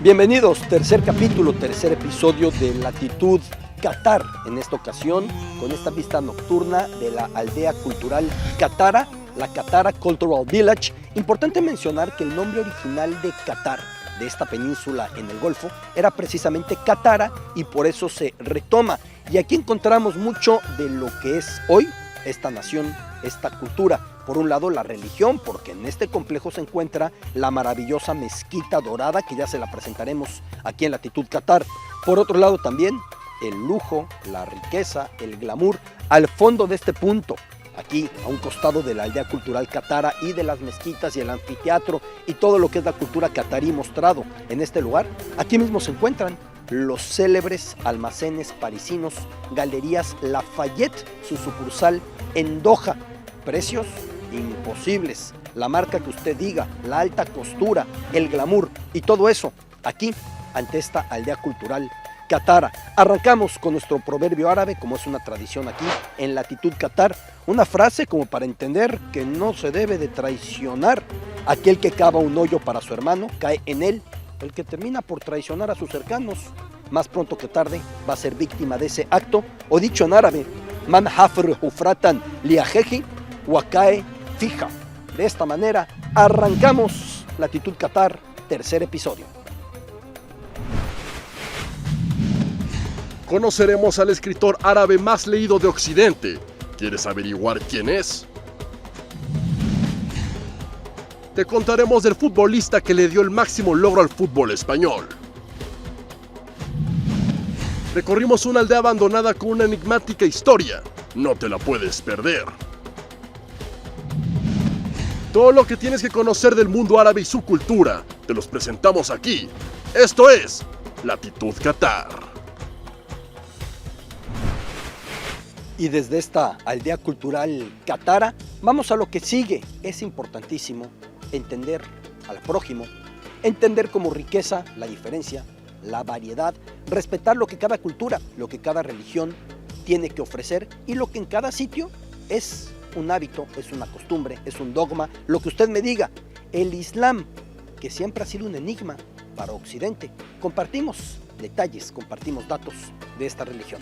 Bienvenidos, tercer capítulo, tercer episodio de Latitud Qatar. En esta ocasión, con esta vista nocturna de la aldea cultural Katara, la Katara Cultural Village. Importante mencionar que el nombre original de Qatar, de esta península en el Golfo, era precisamente Katara y por eso se retoma. Y aquí encontramos mucho de lo que es hoy esta nación, esta cultura. Por un lado, la religión, porque en este complejo se encuentra la maravillosa mezquita dorada, que ya se la presentaremos aquí en Latitud Qatar. Por otro lado también, el lujo, la riqueza, el glamour, al fondo de este punto, aquí a un costado de la aldea cultural Katara y de las mezquitas y el anfiteatro y todo lo que es la cultura catarí mostrado en este lugar. Aquí mismo se encuentran los célebres almacenes parisinos, Galerías Lafayette, su sucursal en Doha. Precios imposibles, la marca que usted diga, la alta costura, el glamour y todo eso aquí ante esta aldea cultural Katara. Arrancamos con nuestro proverbio árabe, como es una tradición aquí en Latitud Qatar, una frase como para entender que no se debe de traicionar. Aquel que cava un hoyo para su hermano cae en él. El que termina por traicionar a sus cercanos, más pronto que tarde va a ser víctima de ese acto, o dicho en árabe, man hafr hufratan liajeji wakae fija. De esta manera arrancamos Latitud Qatar, tercer episodio. Conoceremos al escritor árabe más leído de Occidente. ¿Quieres averiguar quién es? Te contaremos del futbolista que le dio el máximo logro al fútbol español. Recorrimos una aldea abandonada con una enigmática historia. No te la puedes perder. Todo lo que tienes que conocer del mundo árabe y su cultura, te los presentamos aquí. Esto es Latitud Qatar. Y desde esta aldea cultural Katara, vamos a lo que sigue. Es importantísimo entender al prójimo, entender como riqueza la diferencia, la variedad, respetar lo que cada cultura, lo que cada religión tiene que ofrecer y lo que en cada sitio es un hábito, es una costumbre, es un dogma, lo que usted me diga. El Islam, que siempre ha sido un enigma para Occidente. Compartimos detalles, compartimos datos de esta religión.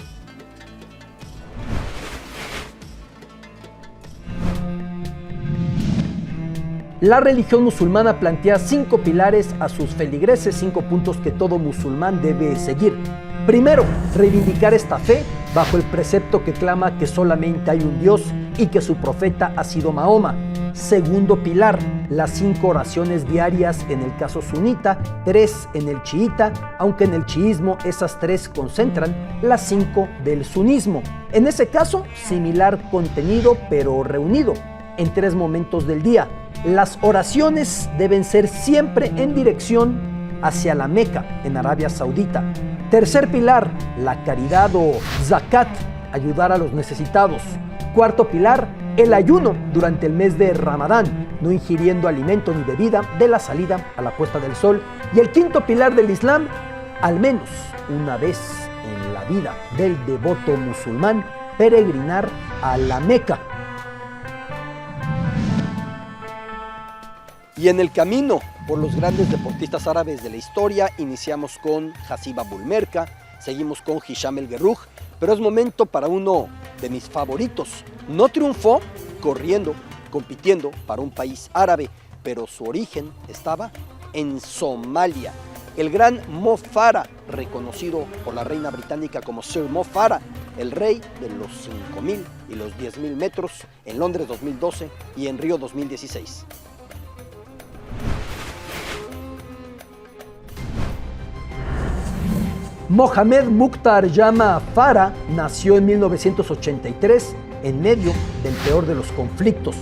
La religión musulmana plantea 5 pilares a sus feligreses, 5 puntos que todo musulmán debe seguir. Primero, reivindicar esta fe bajo el precepto que clama que solamente hay un Dios y que su profeta ha sido Mahoma. Segundo pilar, las 5 oraciones diarias en el caso sunita, 3 en el chiita, aunque en el chiismo esas 3 concentran las 5 del sunismo. En ese caso, similar contenido pero reunido en 3 momentos del día. Las oraciones deben ser siempre en dirección hacia la Meca, en Arabia Saudita. Tercer pilar, la caridad o zakat, ayudar a los necesitados. Cuarto pilar, el ayuno durante el mes de Ramadán, no ingiriendo alimento ni bebida de la salida a la puesta del sol. Y el quinto pilar del Islam, al menos una vez en la vida del devoto musulmán, peregrinar a la Meca. Y en el camino por los grandes deportistas árabes de la historia, iniciamos con Hasib Abulmerka, seguimos con Hisham El Guerrouj, pero es momento para uno de mis favoritos. No triunfó corriendo, compitiendo para un país árabe, pero su origen estaba en Somalia. El gran Mo Farah, reconocido por la reina británica como Sir Mo Farah, el rey de los 5.000 y los 10.000 metros en Londres 2012 y en Río 2016. Mohamed Mukhtar Jama Farah nació en 1983 en medio del peor de los conflictos.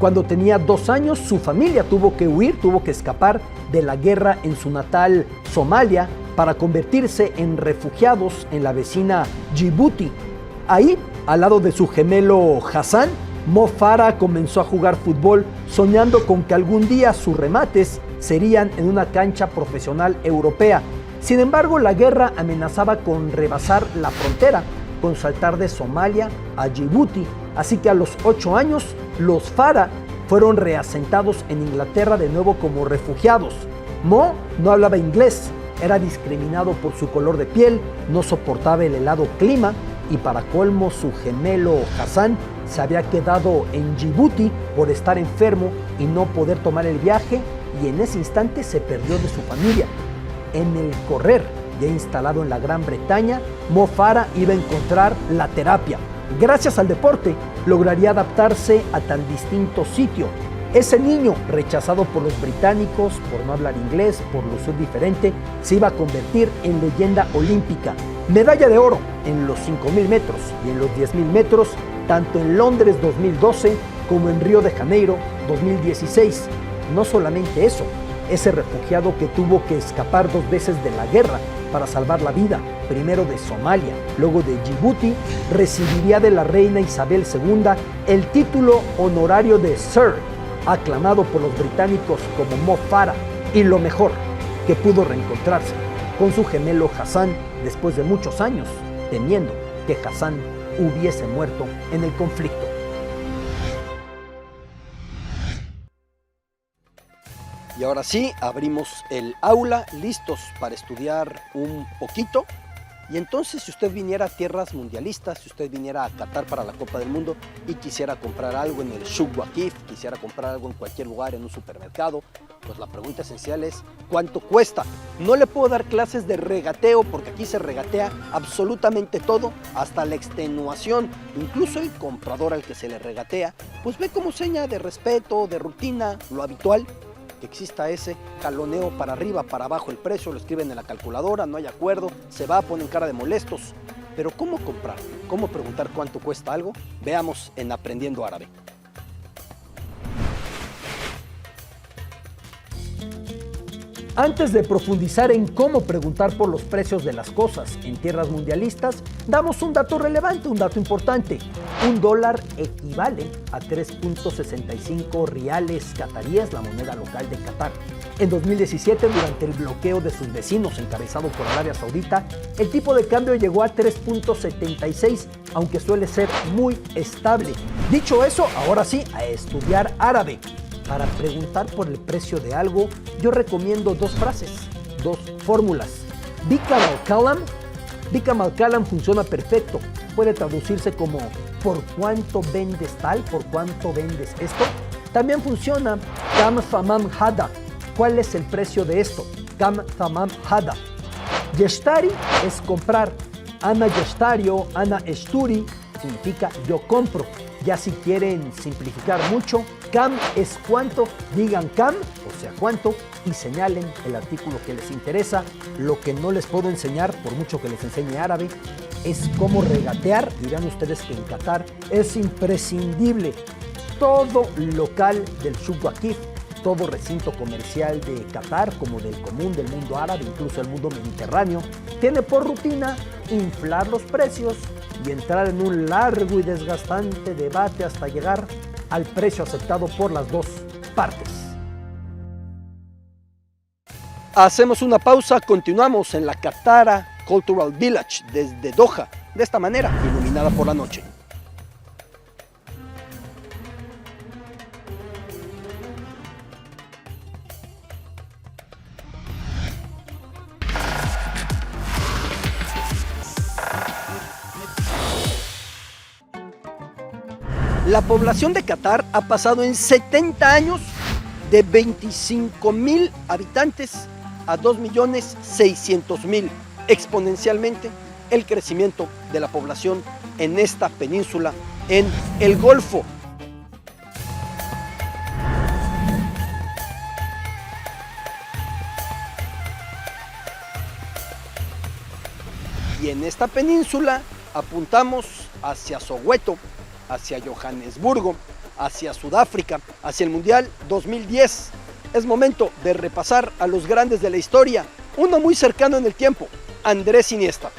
Cuando tenía 2 años, su familia tuvo que huir, tuvo que escapar de la guerra en su natal Somalia para convertirse en refugiados en la vecina Djibouti. Ahí, al lado de su gemelo Hassan, Mo Farah comenzó a jugar fútbol soñando con que algún día sus remates serían en una cancha profesional europea. Sin embargo, la guerra amenazaba con rebasar la frontera, con saltar de Somalia a Djibouti. Así que a los 8 años, los Farah fueron reasentados en Inglaterra de nuevo como refugiados. Mo no hablaba inglés, era discriminado por su color de piel, no soportaba el helado clima y para colmo su gemelo Hassan se había quedado en Djibouti por estar enfermo y no poder tomar el viaje, y en ese instante se perdió de su familia. En el correr, ya instalado en la Gran Bretaña, Mo Farah iba a encontrar la terapia. Gracias al deporte, lograría adaptarse a tan distinto sitio. Ese niño, rechazado por los británicos por no hablar inglés, por lucir diferente, se iba a convertir en leyenda olímpica. Medalla de oro en los 5.000 metros y en los 10.000 metros, tanto en Londres 2012 como en Río de Janeiro 2016. No solamente eso, ese refugiado que tuvo que escapar 2 veces de la guerra para salvar la vida, primero de Somalia, luego de Djibouti, recibiría de la reina Isabel II el título honorario de Sir, aclamado por los británicos como Mo Farah, y lo mejor, que pudo reencontrarse con su gemelo Hassan después de muchos años, temiendo que Hassan hubiese muerto en el conflicto. Y ahora sí, abrimos el aula, listos para estudiar un poquito. Y entonces, si usted viniera a tierras mundialistas, si usted viniera a Qatar para la Copa del Mundo y quisiera comprar algo en el Souk Waqif, quisiera comprar algo en cualquier lugar, en un supermercado, pues la pregunta esencial es, ¿cuánto cuesta? No le puedo dar clases de regateo porque aquí se regatea absolutamente todo, hasta la extenuación. Incluso el comprador al que se le regatea, pues ve como seña de respeto, de rutina, lo habitual, que exista ese jaloneo para arriba, para abajo el precio, lo escriben en la calculadora, no hay acuerdo, se va, ponen cara de molestos. Pero ¿cómo comprar? ¿Cómo preguntar cuánto cuesta algo? Veamos en Aprendiendo Árabe. Antes de profundizar en cómo preguntar por los precios de las cosas en tierras mundialistas, damos un dato relevante, un dato importante. $1 equivale a 3.65 riales cataríes, la moneda local de Qatar. En 2017, durante el bloqueo de sus vecinos encabezado por Arabia Saudita, el tipo de cambio llegó a 3.76, aunque suele ser muy estable. Dicho eso, ahora sí, a estudiar árabe. Para preguntar por el precio de algo, yo recomiendo 2 frases, 2 fórmulas. Bikam al-Kalam. Bikam al-Kalam funciona perfecto. Puede traducirse como ¿por cuánto vendes tal? ¿Por cuánto vendes esto? También funciona Kam Thamam Hada. ¿Cuál es el precio de esto? Kam Thamam Hada. Yeshtari es comprar. Ana yeshtario, ana eshturi significa yo compro. Ya si quieren simplificar mucho, Kam es cuánto, digan Kam, o sea cuánto, y señalen el artículo que les interesa. Lo que no les puedo enseñar, por mucho que les enseñe árabe, es cómo regatear. Dirán ustedes que en Qatar es imprescindible. Todo local del Souk Waqif, todo recinto comercial de Qatar, como del común del mundo árabe, incluso el mundo mediterráneo, tiene por rutina inflar los precios y entrar en un largo y desgastante debate hasta llegar al precio aceptado por las 2 partes. Hacemos una pausa, continuamos en la Qatar Cultural Village desde Doha, de esta manera, iluminada por la noche. La población de Qatar ha pasado en 70 años de 25.000 habitantes a 2.600.000, exponencialmente el crecimiento de la población en esta península, en el Golfo. Y en esta península apuntamos hacia Soweto, hacia Johannesburgo, hacia Sudáfrica, hacia el Mundial 2010. Es momento de repasar a los grandes de la historia, uno muy cercano en el tiempo, Andrés Iniesta.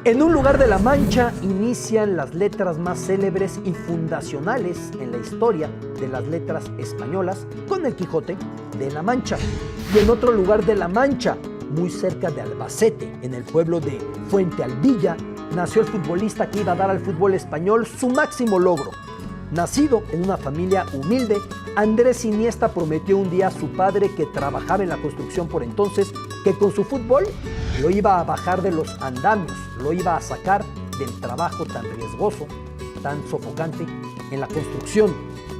En un lugar de La Mancha inician las letras más célebres y fundacionales en la historia de las letras españolas con el Quijote de La Mancha. Y en otro lugar de La Mancha, muy cerca de Albacete, en el pueblo de Fuente Alvilla, nació el futbolista que iba a dar al fútbol español su máximo logro. Nacido en una familia humilde, Andrés Iniesta prometió un día a su padre, que trabajaba en la construcción por entonces, que con su fútbol lo iba a bajar de los andamios, lo iba a sacar del trabajo tan riesgoso, tan sofocante en la construcción.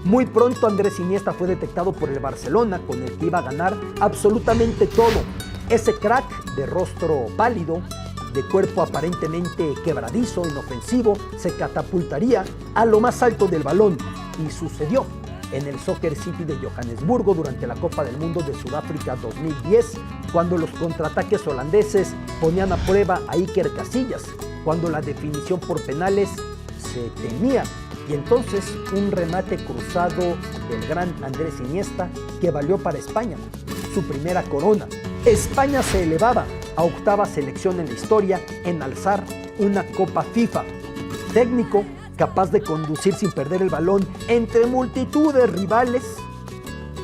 Muy pronto Andrés Iniesta fue detectado por el Barcelona, con el que iba a ganar absolutamente todo. Ese crack de rostro pálido, de cuerpo aparentemente quebradizo, inofensivo, se catapultaría a lo más alto del balón. Y sucedió en el Soccer City de Johannesburgo durante la Copa del Mundo de Sudáfrica 2010, cuando los contraataques holandeses ponían a prueba a Iker Casillas, cuando la definición por penales se temía. Y entonces un remate cruzado del gran Andrés Iniesta, que valió para España su primera corona. España se elevaba a octava selección en la historia en alzar una Copa FIFA. Técnico capaz de conducir sin perder el balón entre multitud de rivales,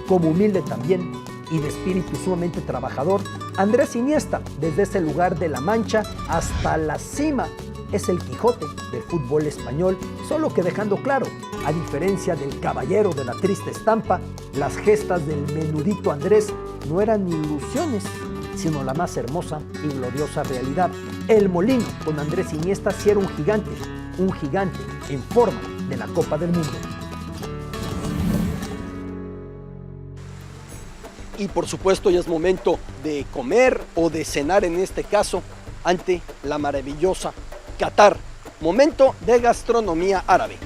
como humilde también y de espíritu sumamente trabajador, Andrés Iniesta, desde ese lugar de la Mancha hasta la cima, es el Quijote del fútbol español, solo que dejando claro, a diferencia del caballero de la triste estampa, las gestas del menudito Andrés no eran ilusiones, sino la más hermosa y gloriosa realidad. El Molino con Andrés Iniesta sí era un gigante en forma de la Copa del Mundo. Y por supuesto ya es momento de comer o de cenar, en este caso, ante la maravillosa Qatar. Momento de gastronomía árabe.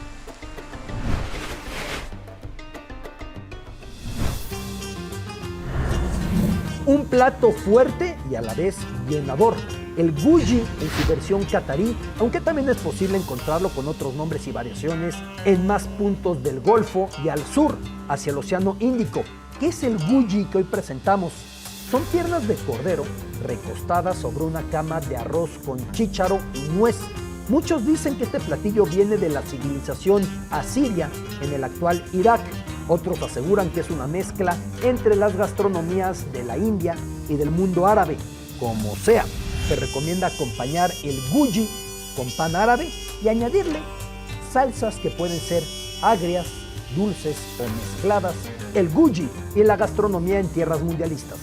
Un plato fuerte y a la vez llenador. El Guji en su versión catarí, aunque también es posible encontrarlo con otros nombres y variaciones en más puntos del Golfo y al sur, hacia el Océano Índico. ¿Qué es el Guji que hoy presentamos? Son piernas de cordero recostadas sobre una cama de arroz con chícharo y nuez. Muchos dicen que este platillo viene de la civilización asiria en el actual Irak. Otros aseguran que es una mezcla entre las gastronomías de la India y del mundo árabe. Como sea, se recomienda acompañar el Guji con pan árabe y añadirle salsas que pueden ser agrias, dulces o mezcladas. El Guji y la gastronomía en tierras mundialistas.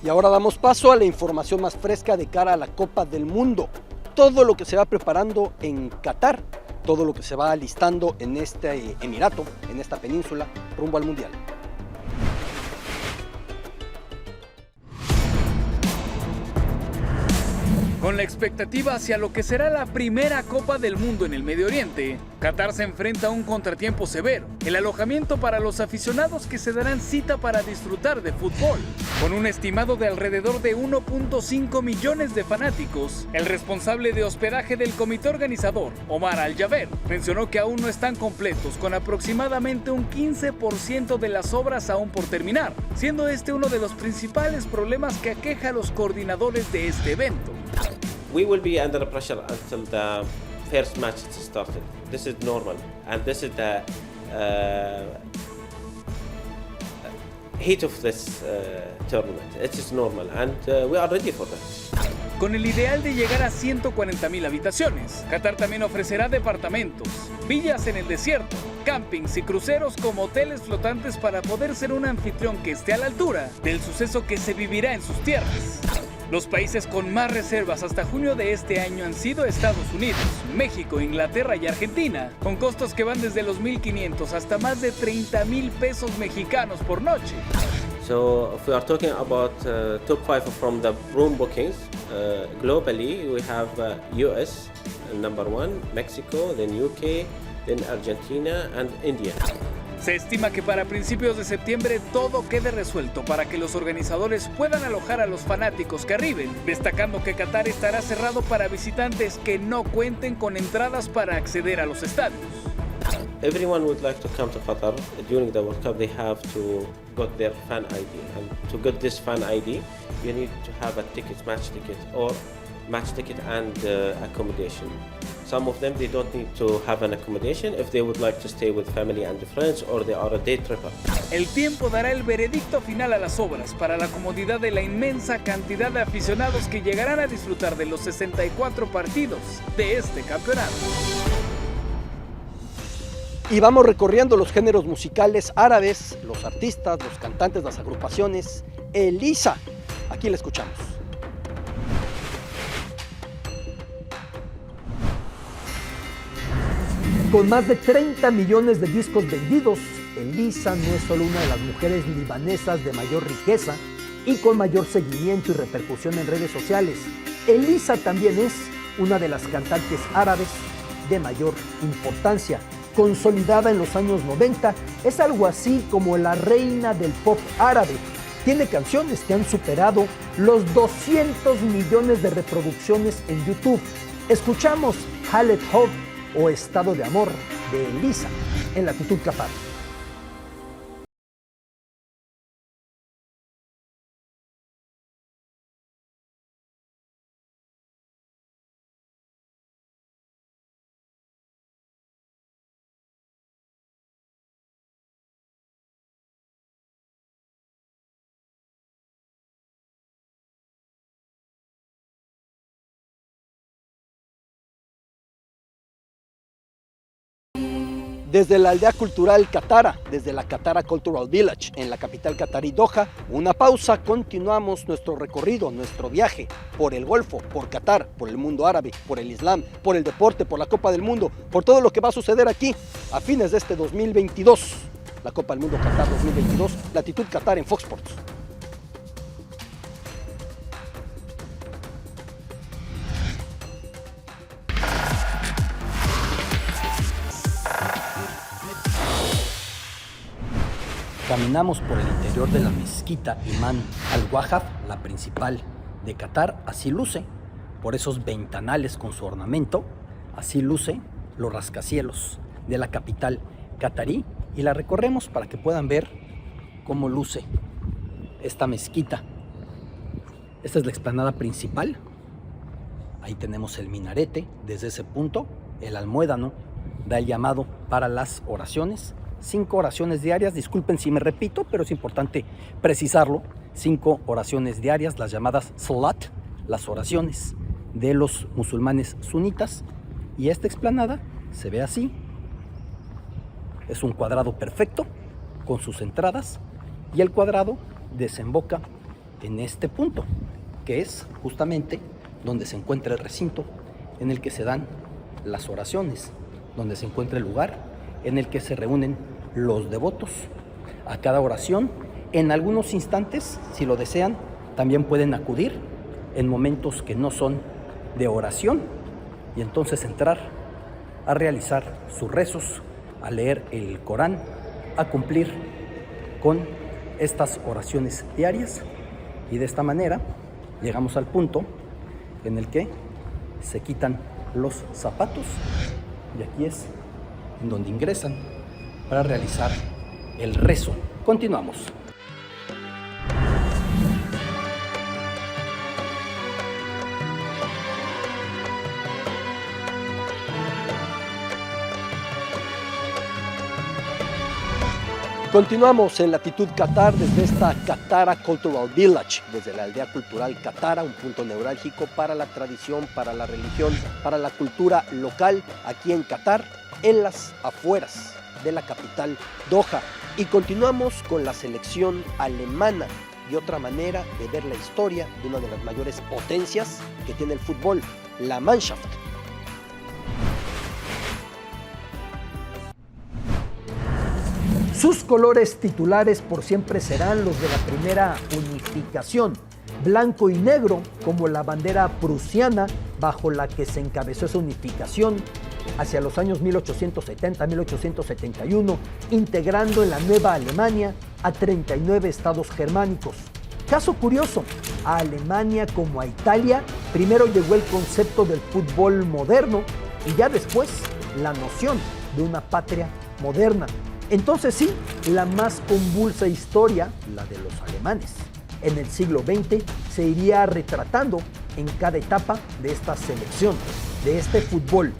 Y ahora damos paso a la información más fresca de cara a la Copa del Mundo. Todo lo que se va preparando en Qatar, todo lo que se va alistando en este emirato, en esta península, rumbo al Mundial. Con la expectativa hacia lo que será la primera Copa del Mundo en el Medio Oriente, Qatar se enfrenta a un contratiempo severo: el alojamiento para los aficionados que se darán cita para disfrutar de fútbol. Con un estimado de alrededor de 1.5 millones de fanáticos, el responsable de hospedaje del comité organizador, Omar Al-Jaber, mencionó que aún no están completos, con aproximadamente un 15% de las obras aún por terminar, siendo este uno de los principales problemas que aqueja a los coordinadores de este evento. We will be under pressure until the first match is started. This is normal, and this is the heat of this tournament. It is normal, and we are ready for that. Con el ideal de llegar a 140,000 habitaciones, Qatar también ofrecerá departamentos, villas en el desierto, campings y cruceros como hoteles flotantes para poder ser un anfitrión que esté a la altura del suceso que se vivirá en sus tierras. Los países con más reservas hasta junio de este año han sido Estados Unidos, México, Inglaterra y Argentina, con costos que van desde los 1,500 hasta más de 30,000 pesos mexicanos por noche. So if we are talking about top 5 from the room bookings, globally we have US number 1, Mexico, then UK, then Argentina and India. Se estima que para principios de septiembre todo quede resuelto para que los organizadores puedan alojar a los fanáticos que arriben, destacando que Qatar estará cerrado para visitantes que no cuenten con entradas para acceder a los estadios. Everyone would like to come to Qatar during the World Cup. They have to get their fan ID, and to get this fan ID, you need to have a ticket, match ticket, or match ticket and accommodation. Some of them, they don't need to have an accommodation if they would like to stay with family and friends or they are a day tripper. El tiempo dará el veredicto final a las obras para la comodidad de la inmensa cantidad de aficionados que llegarán a disfrutar de los 64 partidos de este campeonato. Y vamos recorriendo los géneros musicales árabes, los artistas, los cantantes, las agrupaciones. Elisa, aquí la escuchamos. Con más de 30 millones de discos vendidos, Elisa no es solo una de las mujeres libanesas de mayor riqueza y con mayor seguimiento y repercusión en redes sociales. Elisa también es una de las cantantes árabes de mayor importancia. Consolidada en los años 90, es algo así como la reina del pop árabe. Tiene canciones que han superado los 200 millones de reproducciones en YouTube. Escuchamos Halet Hob o Estado de Amor de Elisa en Latitud Qatar. Desde la aldea cultural Katara, desde la Katara Cultural Village, en la capital catarí Doha, una pausa, continuamos nuestro recorrido, nuestro viaje por el Golfo, por Qatar, por el mundo árabe, por el Islam, por el deporte, por la Copa del Mundo, por todo lo que va a suceder aquí a fines de este 2022. La Copa del Mundo Qatar 2022, Latitud Qatar en Fox Sports. Caminamos por el interior de la mezquita Imam Al-Wahab, la principal de Qatar. Así luce, por esos ventanales con su ornamento, así luce los rascacielos de la capital catarí. Y la recorremos para que puedan ver cómo luce esta mezquita. Esta es la explanada principal. Ahí tenemos el minarete. Desde ese punto, el almuédano da el llamado para las oraciones. 5 oraciones diarias, disculpen si me repito, pero es importante precisarlo. 5 oraciones diarias, las llamadas salat, las oraciones de los musulmanes sunitas. Y esta explanada se ve así. Es un cuadrado perfecto con sus entradas y el cuadrado desemboca en este punto, que es justamente donde se encuentra el recinto en el que se dan las oraciones, donde se encuentra el lugar en el que se reúnen los devotos a cada oración. En algunos instantes, si lo desean, también pueden acudir en momentos que no son de oración y entonces entrar a realizar sus rezos, a leer el Corán, a cumplir con estas oraciones diarias. Y de esta manera llegamos al punto en el que se quitan los zapatos y aquí es en donde ingresan para realizar el rezo. Continuamos. Continuamos en Latitud Qatar desde esta Katara Cultural Village, desde la aldea cultural Katara, un punto neurálgico para la tradición, para la religión, para la cultura local aquí en Qatar, en las afueras de la capital Doha. Y continuamos con la selección alemana y otra manera de ver la historia de una de las mayores potencias que tiene el fútbol, la Mannschaft. Sus colores titulares por siempre serán los de la primera unificación, blanco y negro como la bandera prusiana bajo la que se encabezó esa unificación hacia los años 1870-1871, integrando en la nueva Alemania a 39 estados germánicos. Caso curioso, a Alemania como a Italia, primero llegó el concepto del fútbol moderno y ya después la noción de una patria moderna. Entonces sí, la más convulsa historia, la de los alemanes. En el siglo XX se iría retratando en cada etapa de esta selección, de este fútbol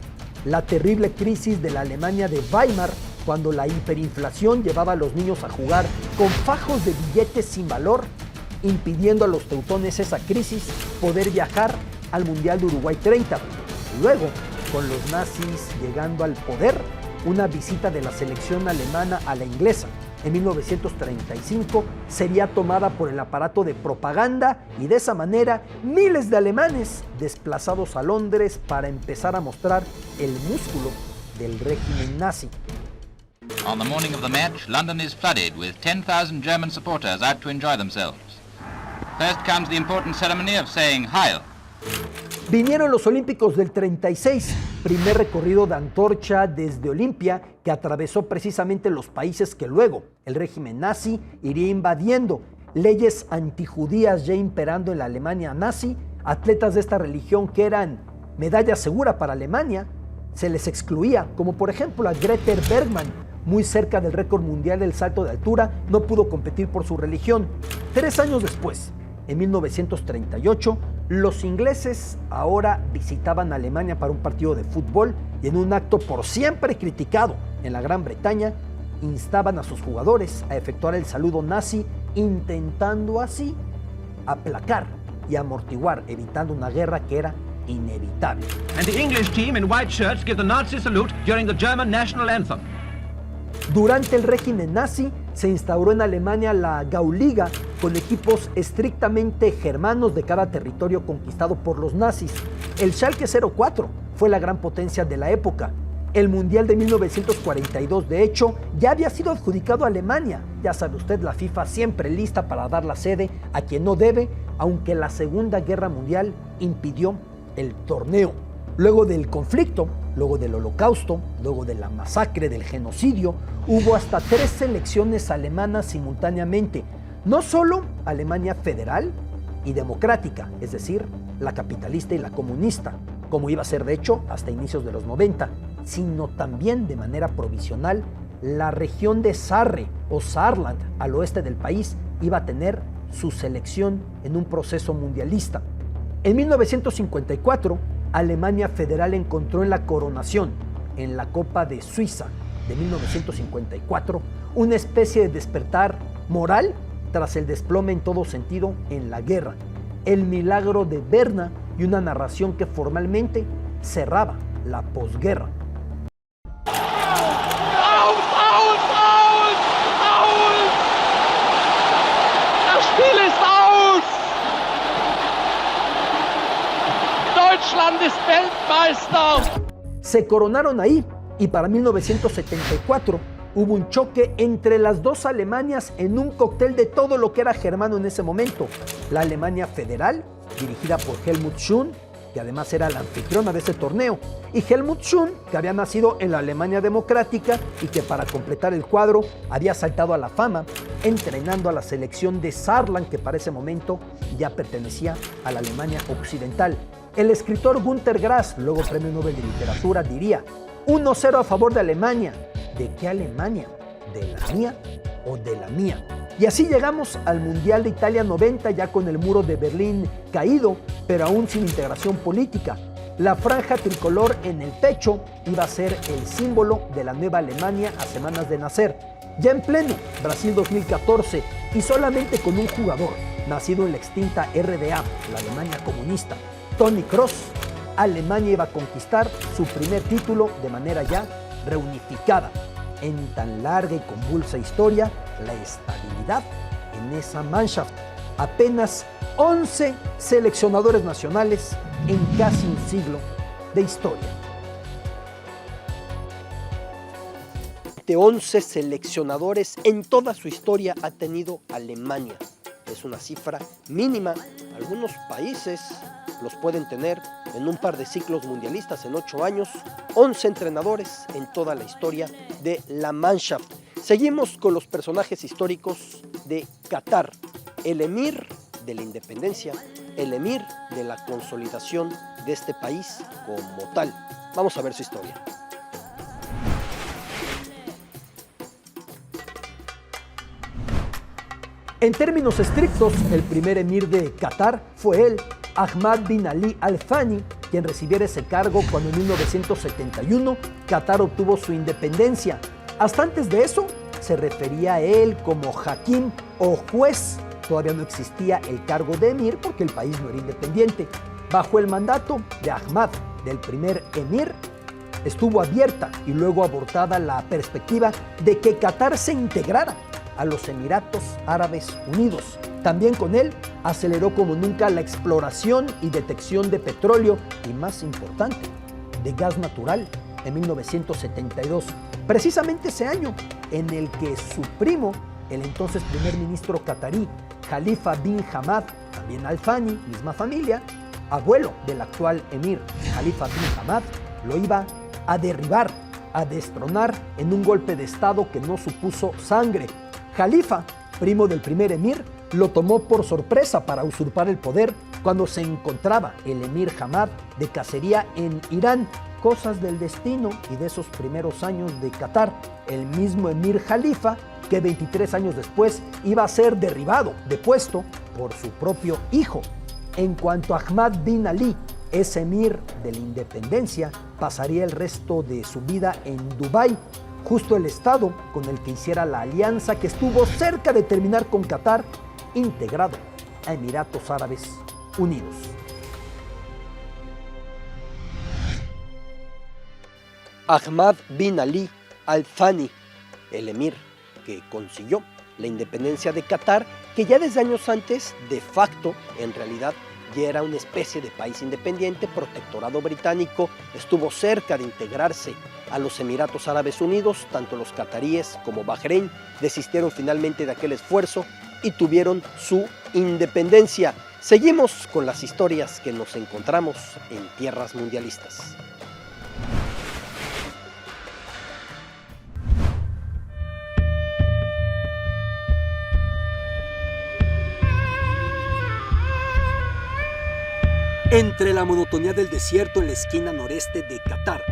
la terrible crisis de la Alemania de Weimar, cuando la hiperinflación llevaba a los niños a jugar con fajos de billetes sin valor, impidiendo a los teutones esa crisis poder viajar al Mundial de Uruguay 30. Luego, con los nazis llegando al poder, una visita de la selección alemana a la inglesa en 1935 sería tomada por el aparato de propaganda y de esa manera miles de alemanes desplazados a Londres para empezar a mostrar el músculo del régimen nazi. On the morning of the match, London is flooded with 10,000 German supporters out to enjoy themselves. First comes the important ceremony of saying Heil. Vinieron los Olímpicos del 36, primer recorrido de antorcha desde Olimpia que atravesó precisamente los países que luego el régimen nazi iría invadiendo, leyes antijudías ya imperando en la Alemania nazi, atletas de esta religión que eran medalla segura para Alemania, se les excluía, como por ejemplo a Greta Bergmann, muy cerca del récord mundial del salto de altura, no pudo competir por su religión. 3 años después, en 1938, los ingleses ahora visitaban Alemania para un partido de fútbol y en un acto por siempre criticado en la Gran Bretaña, instaban a sus jugadores a efectuar el saludo nazi, intentando así aplacar y amortiguar, evitando una guerra que era inevitable. And the English team in white shirts give the Nazi salute during the German national anthem. Durante el régimen nazi se instauró en Alemania la Gauliga con equipos estrictamente germanos de cada territorio conquistado por los nazis. El Schalke 04 fue la gran potencia de la época. El Mundial de 1942, de hecho, ya había sido adjudicado a Alemania. Ya sabe usted, la FIFA siempre lista para dar la sede a quien no debe, aunque la Segunda Guerra Mundial impidió el torneo. Luego del conflicto, luego del Holocausto, luego de la masacre, del genocidio, hubo hasta 3 selecciones alemanas simultáneamente. No solo Alemania federal y democrática, es decir, la capitalista y la comunista, como iba a ser de hecho hasta inicios de los 90, sino también de manera provisional la región de Sarre o Saarland al oeste del país iba a tener su selección en un proceso mundialista. En 1954, Alemania Federal encontró en la coronación, en la Copa de Suiza de 1954, una especie de despertar moral tras el desplome en todo sentido en la guerra, el milagro de Berna y una narración que formalmente cerraba la posguerra. Deutschland ist Weltmeister. Se coronaron ahí y para 1974 hubo un choque entre las dos Alemanias en un cóctel de todo lo que era germano en ese momento. La Alemania Federal, dirigida por Helmut Schön, que además era la anfitriona de ese torneo, y Helmut Schön, que había nacido en la Alemania Democrática y que para completar el cuadro había saltado a la fama entrenando a la selección de Saarland, que para ese momento ya pertenecía a la Alemania Occidental. El escritor Günter Grass, luego Premio Nobel de Literatura, diría: 1-0 a favor de Alemania. ¿De qué Alemania? ¿De la mía o de la mía? Y así llegamos al Mundial de Italia 90, ya con el muro de Berlín caído, pero aún sin integración política. La franja tricolor en el pecho iba a ser el símbolo de la nueva Alemania a semanas de nacer. Ya en pleno Brasil 2014 y solamente con un jugador, nacido en la extinta RDA, la Alemania comunista, Toni Kroos, Alemania iba a conquistar su primer título de manera ya reunificada. En tan larga y convulsa historia, la estabilidad en esa Mannschaft. Apenas 11 seleccionadores nacionales en casi un siglo de historia. De 11 seleccionadores en toda su historia ha tenido Alemania. Es una cifra mínima. Algunos países los pueden tener en un par de ciclos mundialistas en 8 años. 11 entrenadores en toda la historia de la Mannschaft. Seguimos con los personajes históricos de Qatar. El emir de la independencia, el emir de la consolidación de este país como tal. Vamos a ver su historia. En términos estrictos, el primer emir de Qatar fue él, Ahmad bin Ali Al Thani, quien recibiera ese cargo cuando en 1971 Qatar obtuvo su independencia. Hasta antes de eso, se refería a él como hakim o juez. Todavía no existía el cargo de emir porque el país no era independiente. Bajo el mandato de Ahmad, del primer emir, estuvo abierta y luego abortada la perspectiva de que Qatar se integrara a los Emiratos Árabes Unidos. También con él aceleró como nunca la exploración y detección de petróleo y, más importante, de gas natural en 1972, precisamente ese año en el que su primo, el entonces primer ministro catarí, Khalifa bin Hamad, también Al Thani, misma familia, abuelo del actual emir Khalifa bin Hamad, lo iba a derribar, a destronar en un golpe de estado que no supuso sangre. Khalifa, primo del primer emir, lo tomó por sorpresa para usurpar el poder cuando se encontraba el emir Hamad de cacería en Irán. Cosas del destino y de esos primeros años de Qatar. El mismo emir Khalifa que 23 años después iba a ser derribado, depuesto por su propio hijo. En cuanto a Ahmad bin Ali, ese emir de la independencia, pasaría el resto de su vida en Dubái, justo el estado con el que hiciera la alianza que estuvo cerca de terminar con Qatar, integrado a Emiratos Árabes Unidos. Ahmad bin Ali Al Thani, el emir que consiguió la independencia de Qatar, que ya desde años antes, de facto, en realidad, ya era una especie de país independiente, protectorado británico, estuvo cerca de integrarse a los Emiratos Árabes Unidos. Tanto los cataríes como Bahrein desistieron finalmente de aquel esfuerzo y tuvieron su independencia. Seguimos con las historias que nos encontramos en tierras mundialistas. Entre la monotonía del desierto en la esquina noreste de Qatar,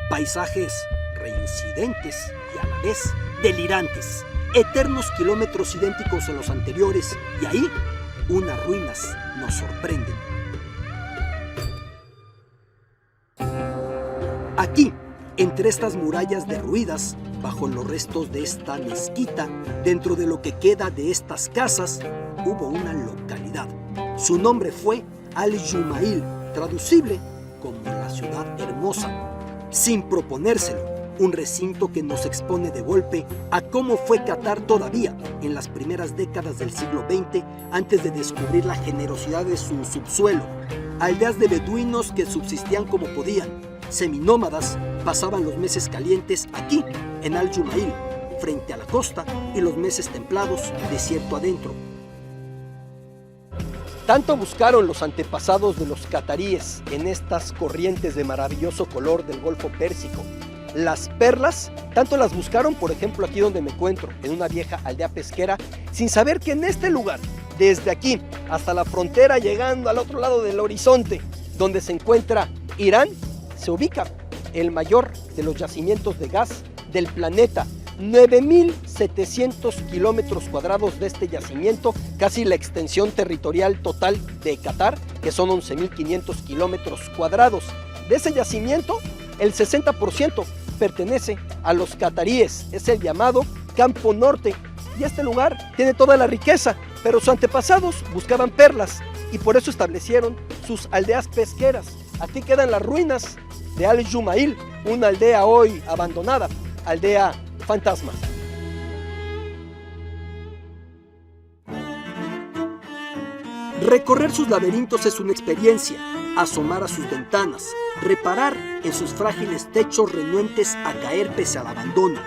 paisajes reincidentes y a la vez delirantes, eternos kilómetros idénticos a los anteriores, y ahí unas ruinas nos sorprenden. Aquí, entre estas murallas derruidas, bajo los restos de esta mezquita, dentro de lo que queda de estas casas, hubo una localidad. Su nombre fue Al-Jumail, traducible como la ciudad hermosa. Sin proponérselo, un recinto que nos expone de golpe a cómo fue Qatar todavía en las primeras décadas del siglo XX, antes de descubrir la generosidad de su subsuelo. Aldeas de beduinos que subsistían como podían, seminómadas, pasaban los meses calientes aquí, en Al-Jumail, frente a la costa, y los meses templados, desierto adentro. Tanto buscaron los antepasados de los cataríes en estas corrientes de maravilloso color del Golfo Pérsico. Las perlas, tanto las buscaron, por ejemplo, aquí donde me encuentro, en una vieja aldea pesquera, sin saber que en este lugar, desde aquí hasta la frontera, llegando al otro lado del horizonte, donde se encuentra Irán, se ubica el mayor de los yacimientos de gas del planeta. 9.700 kilómetros cuadrados de este yacimiento, casi la extensión territorial total de Qatar, que son 11.500 kilómetros cuadrados. De ese yacimiento, el 60% pertenece a los cataríes, es el llamado Campo Norte, y este lugar tiene toda la riqueza, pero sus antepasados buscaban perlas y por eso establecieron sus aldeas pesqueras. Aquí quedan las ruinas de Al-Jumail, una aldea hoy abandonada, aldea fantasma. Recorrer sus laberintos es una experiencia, asomar a sus ventanas, reparar en sus frágiles techos renuentes a caer pese al abandono,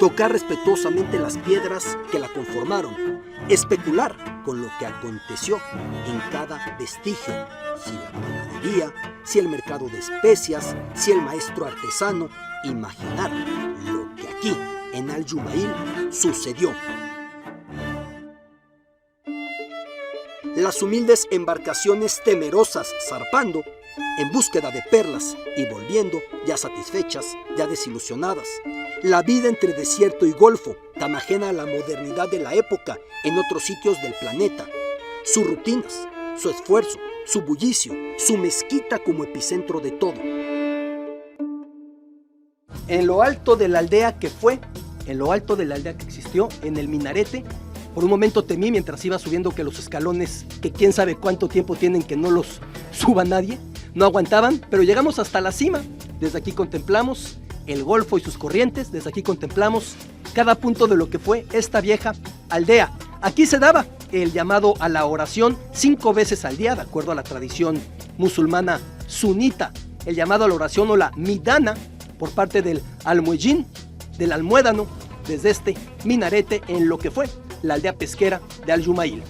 tocar respetuosamente las piedras que la conformaron, especular con lo que aconteció en cada vestigio, si la panadería, si el mercado de especias, si el maestro artesano, imaginar lo que aquí en Al-Jumail sucedió. Las humildes embarcaciones temerosas zarpando en búsqueda de perlas y volviendo ya satisfechas, ya desilusionadas. La vida entre desierto y golfo, tan ajena a la modernidad de la época en otros sitios del planeta. Sus rutinas, su esfuerzo, su bullicio, su mezquita como epicentro de todo. En lo alto de la aldea que fue, en lo alto de la aldea que existió, en el minarete, por un momento temí mientras iba subiendo que los escalones, que quién sabe cuánto tiempo tienen que no los suba nadie, no aguantaban, pero llegamos hasta la cima. Desde aquí contemplamos el Golfo y sus corrientes, desde aquí contemplamos cada punto de lo que fue esta vieja aldea. Aquí se daba el llamado a la oración 5 veces al día, de acuerdo a la tradición musulmana sunita, el llamado a la oración o la midana por parte del almuellín, del almuédano, desde este minarete en lo que fue la aldea pesquera de Al-Jumail.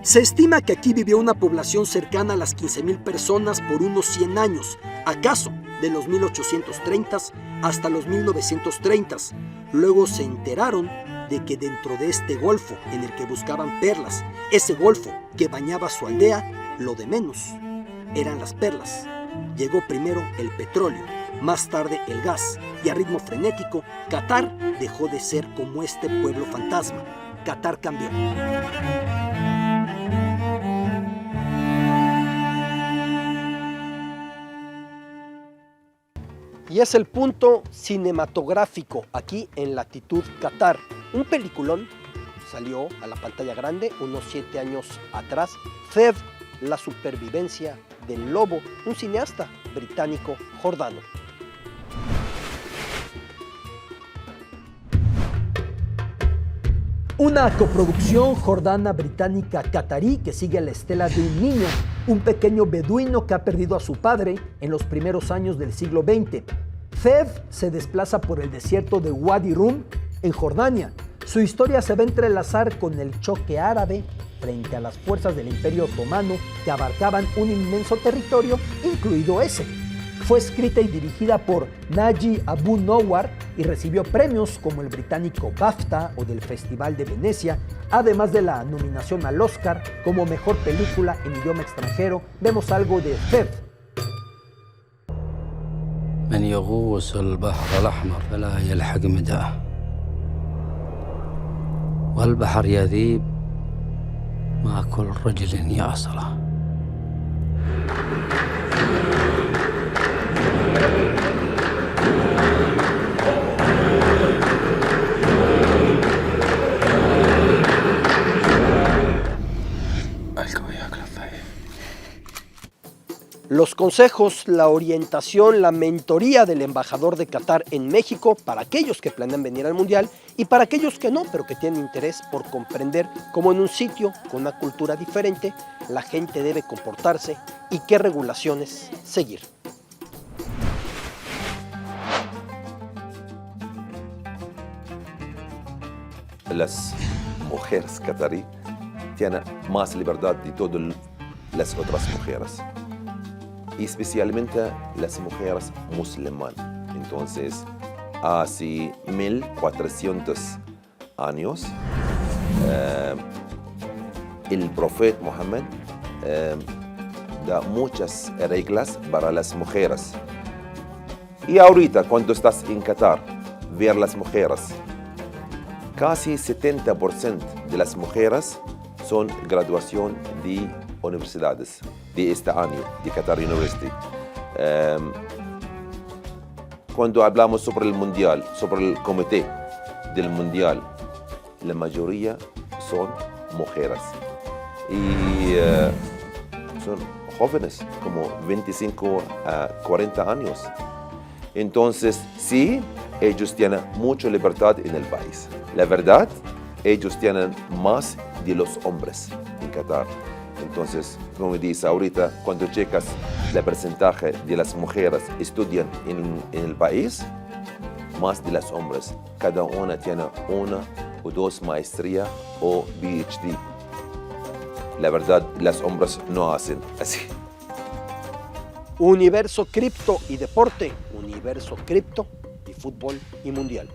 Se estima que aquí vivió una población cercana a las 15,000 personas por unos 100 años, acaso de los 1830s hasta los 1930s. Luego se enteraron de que dentro de este golfo en el que buscaban perlas, ese golfo que bañaba su aldea, lo de menos eran las perlas. Llegó primero el petróleo, más tarde el gas, y a ritmo frenético, Qatar dejó de ser como este pueblo fantasma. Qatar cambió. Y es el punto cinematográfico aquí en Latitud Qatar. Un peliculón salió a la pantalla grande unos 7 años atrás. Fev, la supervivencia del lobo, un cineasta británico jordano. Una coproducción jordana-británica-catarí que sigue la estela de un niño, un pequeño beduino que ha perdido a su padre en los primeros años del siglo XX. Fev se desplaza por el desierto de Wadi Rum, en Jordania. Su historia se va a entrelazar con el choque árabe frente a las fuerzas del Imperio Otomano que abarcaban un inmenso territorio, incluido ese. Fue escrita y dirigida por Naji Abu Nowar y recibió premios como el británico BAFTA o del Festival de Venecia, además de la nominación al Oscar como mejor película en idioma extranjero. Vemos algo de Fev. من يغوص البحر الأحمر فلا يلحق مداه والبحر يذيب مع كل رجل يعصره. Los consejos, la orientación, la mentoría del embajador de Qatar en México para aquellos que planean venir al Mundial y para aquellos que no, pero que tienen interés por comprender cómo en un sitio con una cultura diferente la gente debe comportarse y qué regulaciones seguir. Las mujeres catarí tienen más libertad de todas las otras mujeres, y especialmente las mujeres musulmanas. Entonces, hace 1400 años, el profeta Muhammad da muchas reglas para las mujeres. Y ahorita, cuando estás en Qatar, ver las mujeres, casi 70% de las mujeres son graduación de universidades de este año, de Qatar University. Cuando hablamos sobre el Mundial, sobre el comité del Mundial, la mayoría son mujeres. Y son jóvenes, como 25 a 40 años. Entonces, sí, ellos tienen mucha libertad en el país. La verdad, ellos tienen más de los hombres en Qatar. Entonces, como dice ahorita, cuando checas el porcentaje de las mujeres que estudian en el país, más de los hombres. Cada una tiene 1 o 2 maestrías o PhD. La verdad, los hombres no hacen así. Universo cripto y deporte, universo cripto y fútbol y mundial.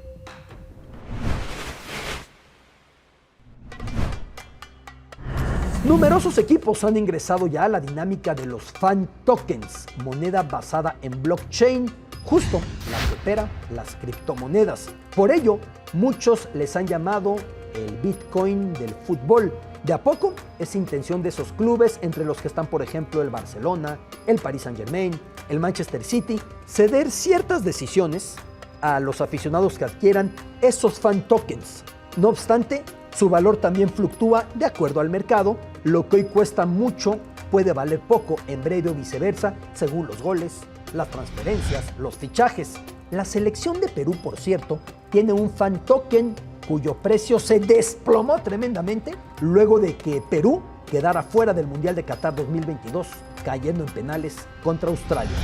Numerosos equipos han ingresado ya a la dinámica de los fan tokens, moneda basada en blockchain, justo la que opera las criptomonedas. Por ello, muchos les han llamado el Bitcoin del fútbol. De a poco es intención de esos clubes, entre los que están por ejemplo el Barcelona, el Paris Saint-Germain, el Manchester City, ceder ciertas decisiones a los aficionados que adquieran esos fan tokens. No obstante, su valor también fluctúa de acuerdo al mercado. Lo que hoy cuesta mucho puede valer poco en breve o viceversa, según los goles, las transferencias, los fichajes. La selección de Perú, por cierto, tiene un fan token cuyo precio se desplomó tremendamente luego de que Perú quedara fuera del Mundial de Qatar 2022, cayendo en penales contra Australia.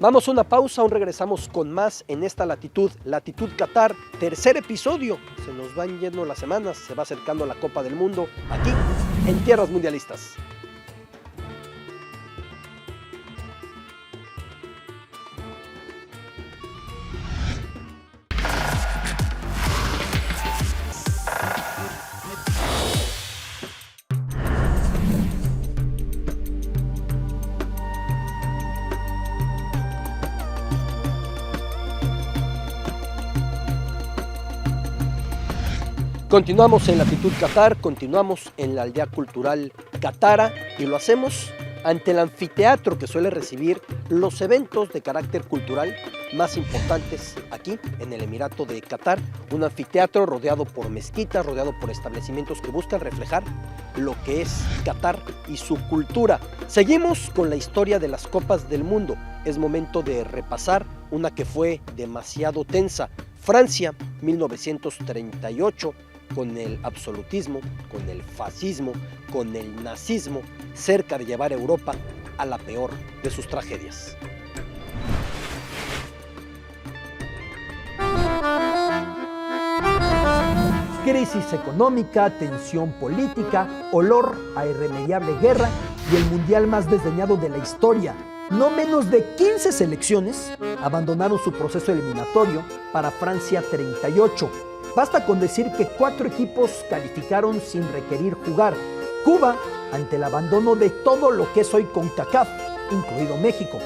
Vamos a una pausa, aún regresamos con más en esta Latitud Qatar, tercer episodio. Se nos van yendo las semanas, se va acercando la Copa del Mundo aquí en Tierras Mundialistas. Continuamos en Latitud Qatar, continuamos en la aldea cultural Qatara y lo hacemos ante el anfiteatro que suele recibir los eventos de carácter cultural más importantes aquí en el Emirato de Qatar. Un anfiteatro rodeado por mezquitas, rodeado por establecimientos que buscan reflejar lo que es Qatar y su cultura. Seguimos con la historia de las Copas del Mundo. Es momento de repasar una que fue demasiado tensa. Francia, 1938. Con el absolutismo, con el fascismo, con el nazismo, cerca de llevar a Europa a la peor de sus tragedias. Crisis económica, tensión política, olor a irremediable guerra y el mundial más desdeñado de la historia. No menos de 15 selecciones abandonaron su proceso eliminatorio para Francia 38. Basta con decir que 4 equipos calificaron sin requerir jugar. Cuba, ante el abandono de todo lo que es hoy CONCACAF, incluido México.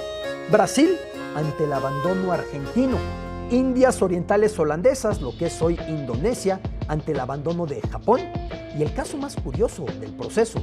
Brasil, ante el abandono argentino. Indias Orientales Holandesas, lo que es hoy Indonesia, ante el abandono de Japón. Y el caso más curioso del proceso,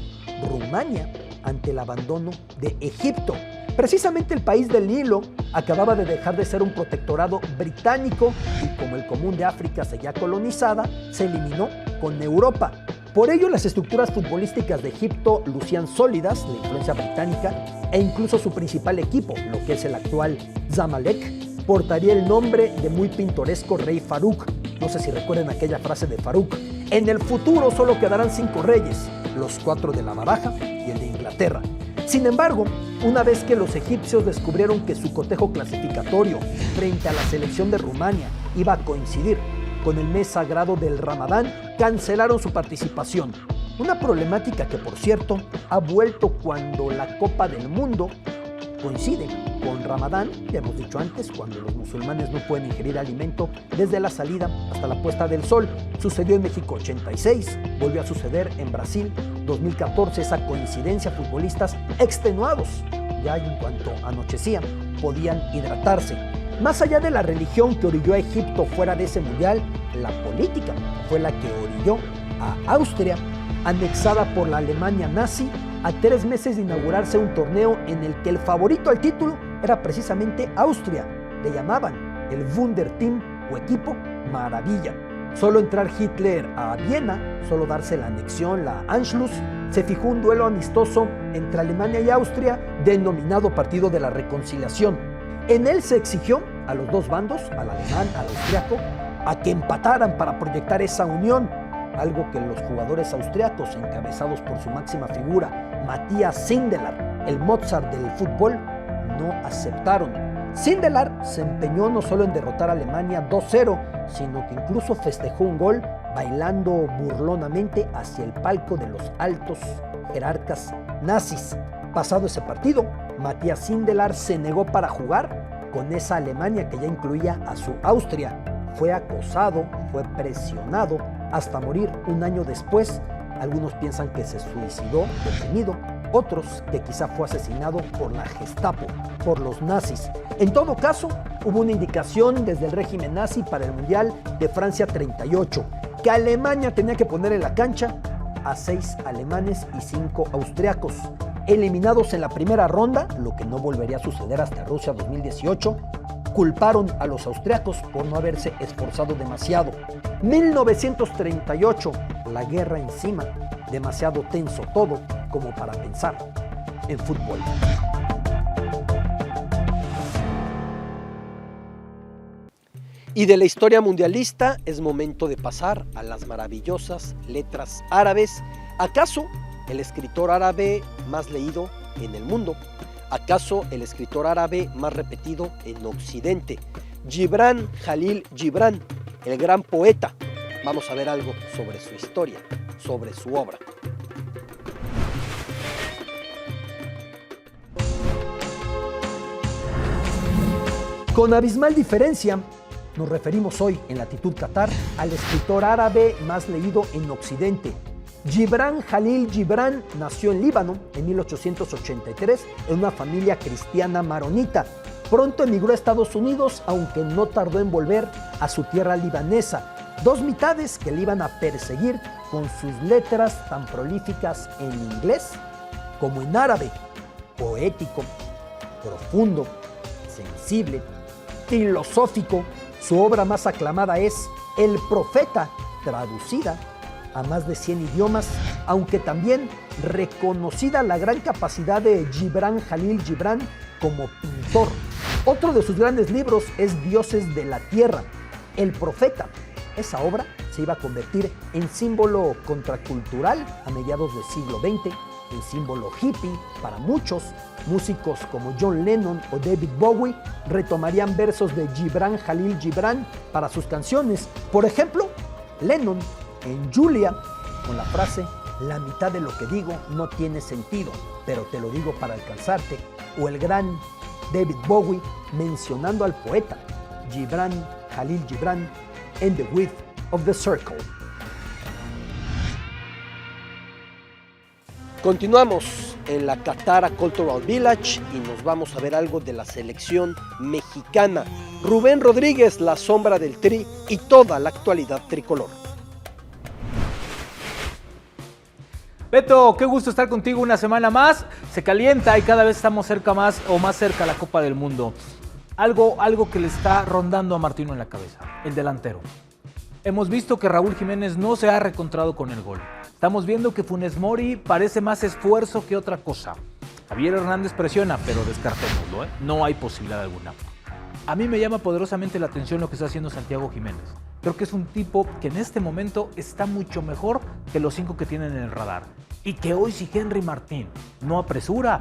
Rumania, ante el abandono de Egipto. Precisamente el país del Nilo acababa de dejar de ser un protectorado británico y como el común de África seguía colonizada, se eliminó con Europa. Por ello, las estructuras futbolísticas de Egipto lucían sólidas, la influencia británica, e incluso su principal equipo, lo que es el actual Zamalek, portaría el nombre de muy pintoresco rey Farouk. No sé si recuerden aquella frase de Farouk. En el futuro solo quedarán 5 reyes, los 4 de la Baraja y el de Inglaterra. Sin embargo, una vez que los egipcios descubrieron que su cotejo clasificatorio frente a la selección de Rumania iba a coincidir con el mes sagrado del Ramadán, cancelaron su participación. Una problemática que, por cierto, ha vuelto cuando la Copa del Mundo coincide con Ramadán, ya hemos dicho antes, cuando los musulmanes no pueden ingerir alimento desde la salida hasta la puesta del sol. Sucedió en México 86, volvió a suceder en Brasil 2014, esa coincidencia, futbolistas extenuados, ya en cuanto anochecía, podían hidratarse. Más allá de la religión que orilló a Egipto fuera de ese mundial, la política fue la que orilló a Austria, anexada por la Alemania nazi, a 3 meses de inaugurarse un torneo en el que el favorito al título era precisamente Austria. Le llamaban el Wunderteam o equipo maravilla. Solo entrar Hitler a Viena, solo darse la anexión, la Anschluss, se fijó un duelo amistoso entre Alemania y Austria denominado Partido de la Reconciliación. En él se exigió a los dos bandos, al alemán, al austriaco, a que empataran para proyectar esa unión, algo que los jugadores austriacos, encabezados por su máxima figura, Matthias Sindelar, el Mozart del fútbol, no aceptaron. Sindelar se empeñó no solo en derrotar a Alemania 2-0, sino que incluso festejó un gol bailando burlonamente hacia el palco de los altos jerarcas nazis. Pasado ese partido, Matthias Sindelar se negó para jugar con esa Alemania que ya incluía a su Austria. Fue acosado, fue presionado hasta morir un año después. Algunos piensan que se suicidó deprimido, otros que quizá fue asesinado por la Gestapo, por los nazis. En todo caso, hubo una indicación desde el régimen nazi para el Mundial de Francia 38, que Alemania tenía que poner en la cancha a 6 alemanes y 5 austriacos. Eliminados en la primera ronda, lo que no volvería a suceder hasta Rusia 2018, culparon a los austriacos por no haberse esforzado demasiado. 1938, la guerra encima, demasiado tenso todo como para pensar en fútbol. Y de la historia mundialista es momento de pasar a las maravillosas letras árabes. ¿Acaso el escritor árabe más leído en el mundo? ¿Acaso el escritor árabe más repetido en Occidente? Gibran Jalil Gibran, el gran poeta. Vamos a ver algo sobre su historia, sobre su obra. Con abismal diferencia, nos referimos hoy en Latitud Qatar al escritor árabe más leído en Occidente. Gibran Jalil Gibran nació en Líbano en 1883 en una familia cristiana maronita. Pronto emigró a Estados Unidos, aunque no tardó en volver a su tierra libanesa. Dos mitades que le iban a perseguir con sus letras tan prolíficas en inglés como en árabe. Poético, profundo, sensible, filosófico. Su obra más aclamada es El Profeta, traducida a más de 100 idiomas, aunque también reconocida la gran capacidad de Gibran Jalil Gibran como pintor. Otro de sus grandes libros es Dioses de la Tierra, El Profeta. Esa obra se iba a convertir en símbolo contracultural a mediados del siglo XX, en símbolo hippie para muchos. Músicos como John Lennon o David Bowie retomarían versos de Gibran Jalil Gibran para sus canciones. Por ejemplo, Lennon en Julia, con la frase "la mitad de lo que digo no tiene sentido, pero te lo digo para alcanzarte", o el gran David Bowie mencionando al poeta Gibran Jalil Gibran en The Width of the Circle. Continuamos en la Qatar Cultural Village y nos vamos a ver algo de la selección mexicana. Rubén Rodríguez, la sombra del Tri y toda la actualidad tricolor. Beto, qué gusto estar contigo una semana más. Se calienta y cada vez estamos más cerca a la Copa del Mundo. Algo que le está rondando a Martino en la cabeza, el delantero. Hemos visto que Raúl Jiménez no se ha reencontrado con el gol. Estamos viendo que Funes Mori parece más esfuerzo que otra cosa. Javier Hernández presiona, pero descartémoslo, no hay posibilidad alguna. A mí me llama poderosamente la atención lo que está haciendo Santiago Jiménez. Creo que es un tipo que en este momento está mucho mejor que los 5 que tienen en el radar. Y que hoy si Henry Martín no apresura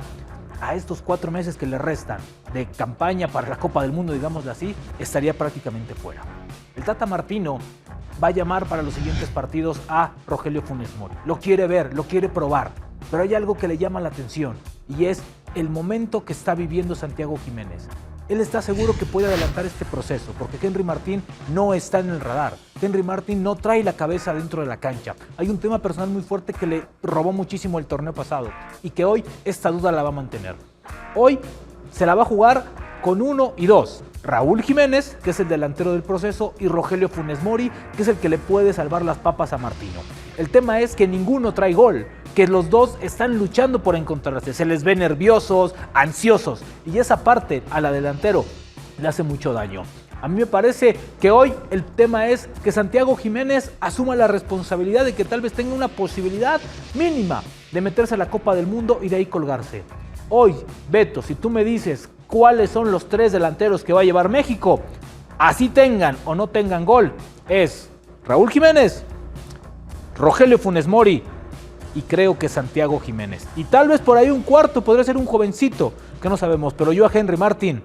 a estos 4 meses que le restan de campaña para la Copa del Mundo, digámoslo así, estaría prácticamente fuera. El Tata Martino va a llamar para los siguientes partidos a Rogelio Funes Mori. Lo quiere ver, lo quiere probar, pero hay algo que le llama la atención y es el momento que está viviendo Santiago Jiménez. Él está seguro que puede adelantar este proceso porque Henry Martín no está en el radar. Henry Martín no trae la cabeza dentro de la cancha. Hay un tema personal muy fuerte que le robó muchísimo el torneo pasado y que hoy esta duda la va a mantener. Hoy se la va a jugar con 1 y 2. Raúl Jiménez, que es el delantero del proceso, y Rogelio Funes Mori, que es el que le puede salvar las papas a Martino. El tema es que ninguno trae gol, que los dos están luchando por encontrarse, se les ve nerviosos, ansiosos, y esa parte a la delantero le hace mucho daño. A mí me parece que hoy el tema es que Santiago Jiménez asuma la responsabilidad de que tal vez tenga una posibilidad mínima de meterse a la Copa del Mundo y de ahí colgarse. Hoy, Beto, si tú me dices cuáles son los 3 delanteros que va a llevar México, así tengan o no tengan gol, es Raúl Jiménez, Rogelio Funes Mori y creo que Santiago Jiménez. Y tal vez por ahí un cuarto podría ser un jovencito, que no sabemos, pero yo a Henry Martín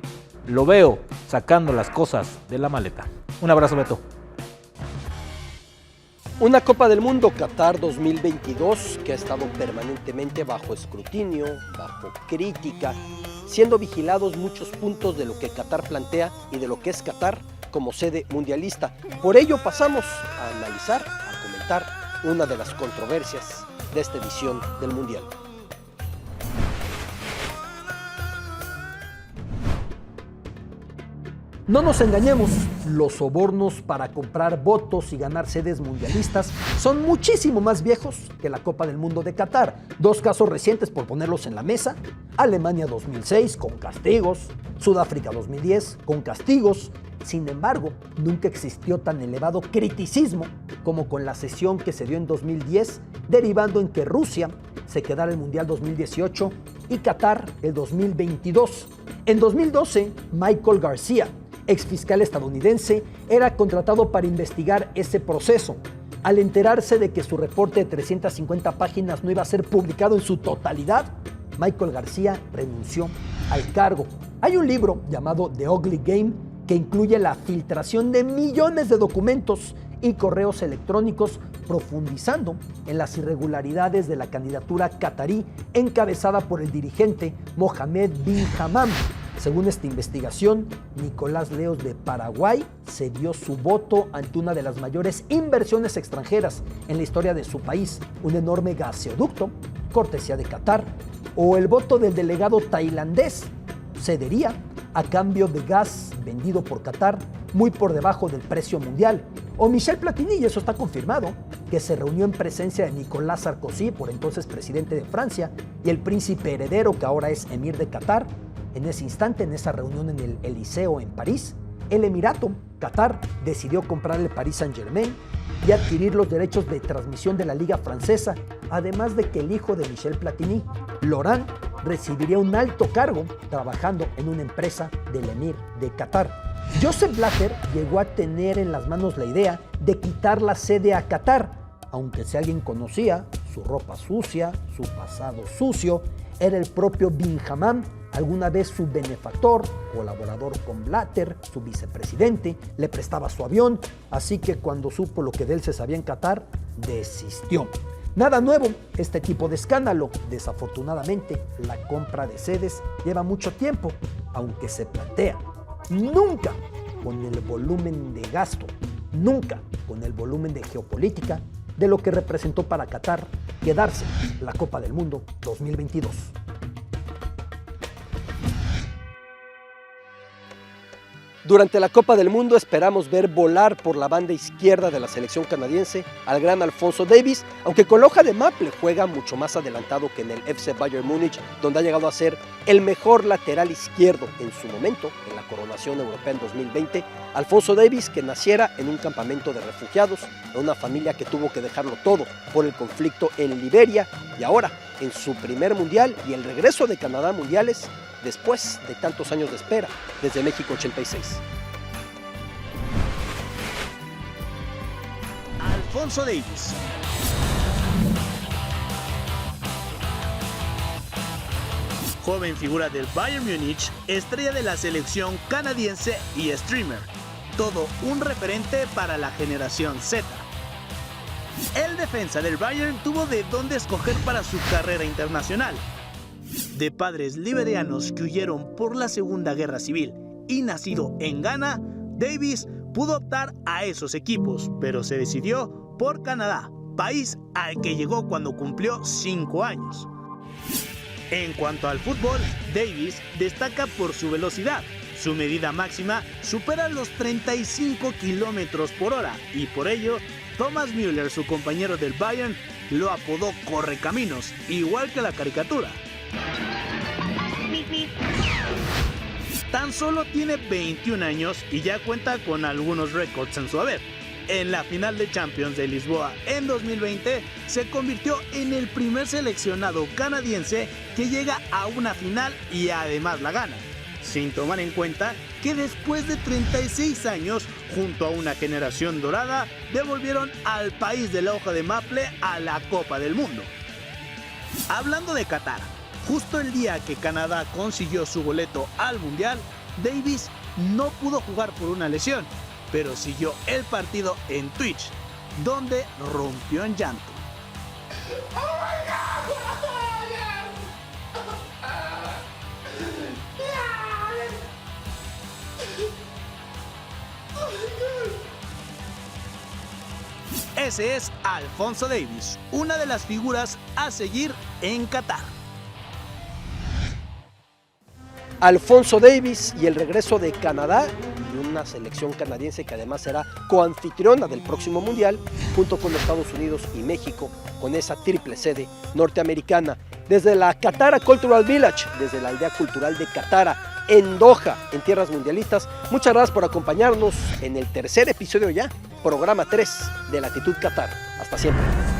lo veo sacando las cosas de la maleta. Un abrazo, Beto. Una Copa del Mundo Qatar 2022 que ha estado permanentemente bajo escrutinio, bajo crítica, siendo vigilados muchos puntos de lo que Qatar plantea y de lo que es Qatar como sede mundialista. Por ello pasamos a analizar, a comentar una de las controversias de esta edición del Mundial. No nos engañemos, los sobornos para comprar votos y ganar sedes mundialistas son muchísimo más viejos que la Copa del Mundo de Qatar. Dos casos recientes por ponerlos en la mesa: Alemania 2006 con castigos, Sudáfrica 2010 con castigos. Sin embargo, nunca existió tan elevado criticismo como con la cesión que se dio en 2010, derivando en que Rusia se quedara el Mundial 2018 y Qatar el 2022. En 2012, Michael García, exfiscal estadounidense, era contratado para investigar ese proceso. Al enterarse de que su reporte de 350 páginas no iba a ser publicado en su totalidad, Michael García renunció al cargo. Hay un libro llamado The Ugly Game que incluye la filtración de millones de documentos y correos electrónicos, profundizando en las irregularidades de la candidatura catarí encabezada por el dirigente Mohammed bin Hammam. Según esta investigación, Nicolás Leos de Paraguay cedió su voto ante una de las mayores inversiones extranjeras en la historia de su país, un enorme gaseoducto, cortesía de Qatar, o el voto del delegado tailandés cedería a cambio de gas vendido por Qatar muy por debajo del precio mundial. O Michel Platini, y eso está confirmado, que se reunió en presencia de Nicolás Sarkozy, por entonces presidente de Francia, y el príncipe heredero, que ahora es emir de Qatar. En ese instante, en esa reunión en el Eliseo en París, el Emirato, Qatar, decidió comprar el Paris Saint-Germain y adquirir los derechos de transmisión de la Liga Francesa, además de que el hijo de Michel Platini, Laurent, recibiría un alto cargo trabajando en una empresa del emir de Qatar. Joseph Blatter llegó a tener en las manos la idea de quitar la sede a Qatar, aunque si alguien conocía su ropa sucia, su pasado sucio, era el propio bin Hammam, alguna vez su benefactor, colaborador con Blatter, su vicepresidente, le prestaba su avión, así que cuando supo lo que de él se sabía en Qatar, desistió. Nada nuevo este tipo de escándalo. Desafortunadamente, la compra de sedes lleva mucho tiempo, aunque se plantea. Nunca con el volumen de gasto, nunca con el volumen de geopolítica de lo que representó para Qatar quedarse la Copa del Mundo 2022. Durante la Copa del Mundo esperamos ver volar por la banda izquierda de la selección canadiense al gran Alphonso Davies, aunque con la hoja de Maple juega mucho más adelantado que en el FC Bayern Múnich, donde ha llegado a ser el mejor lateral izquierdo en su momento, en la coronación europea en 2020. Alphonso Davies, que naciera en un campamento de refugiados, en una familia que tuvo que dejarlo todo por el conflicto en Liberia, y ahora en su primer mundial y el regreso de Canadá a mundiales, después de tantos años de espera, desde México 86. Alphonso Davies. Joven figura del Bayern Múnich, estrella de la selección canadiense y streamer. Todo un referente para la generación Z. El defensa del Bayern tuvo de dónde escoger para su carrera internacional. De padres liberianos que huyeron por la Segunda Guerra Civil y nacido en Ghana, Davies pudo optar a esos equipos, pero se decidió por Canadá, país al que llegó cuando cumplió 5 años. En cuanto al fútbol, Davies destaca por su velocidad. Su medida máxima supera los 35 kilómetros por hora y por ello, Thomas Müller, su compañero del Bayern, lo apodó Correcaminos, igual que la caricatura. Tan solo tiene 21 años y ya cuenta con algunos récords en su haber. En la final de Champions de Lisboa en 2020 se convirtió en el primer seleccionado canadiense que llega a una final y además la gana, sin tomar en cuenta que después de 36 años, junto a una generación dorada, devolvieron al país de la hoja de Maple a la Copa del Mundo. Hablando de Qatar, justo el día que Canadá consiguió su boleto al Mundial, Davies no pudo jugar por una lesión, pero siguió el partido en Twitch, donde rompió en llanto. Ese es Alphonso Davies, una de las figuras a seguir en Qatar. Alphonso Davies y el regreso de Canadá, y una selección canadiense que además será coanfitriona del próximo Mundial, junto con Estados Unidos y México, con esa triple sede norteamericana. Desde la Katara Cultural Village, desde la aldea cultural de Katara, en Doha, en tierras mundialistas. Muchas gracias por acompañarnos en el tercer episodio ya, programa 3 de Latitud Qatar. Hasta siempre.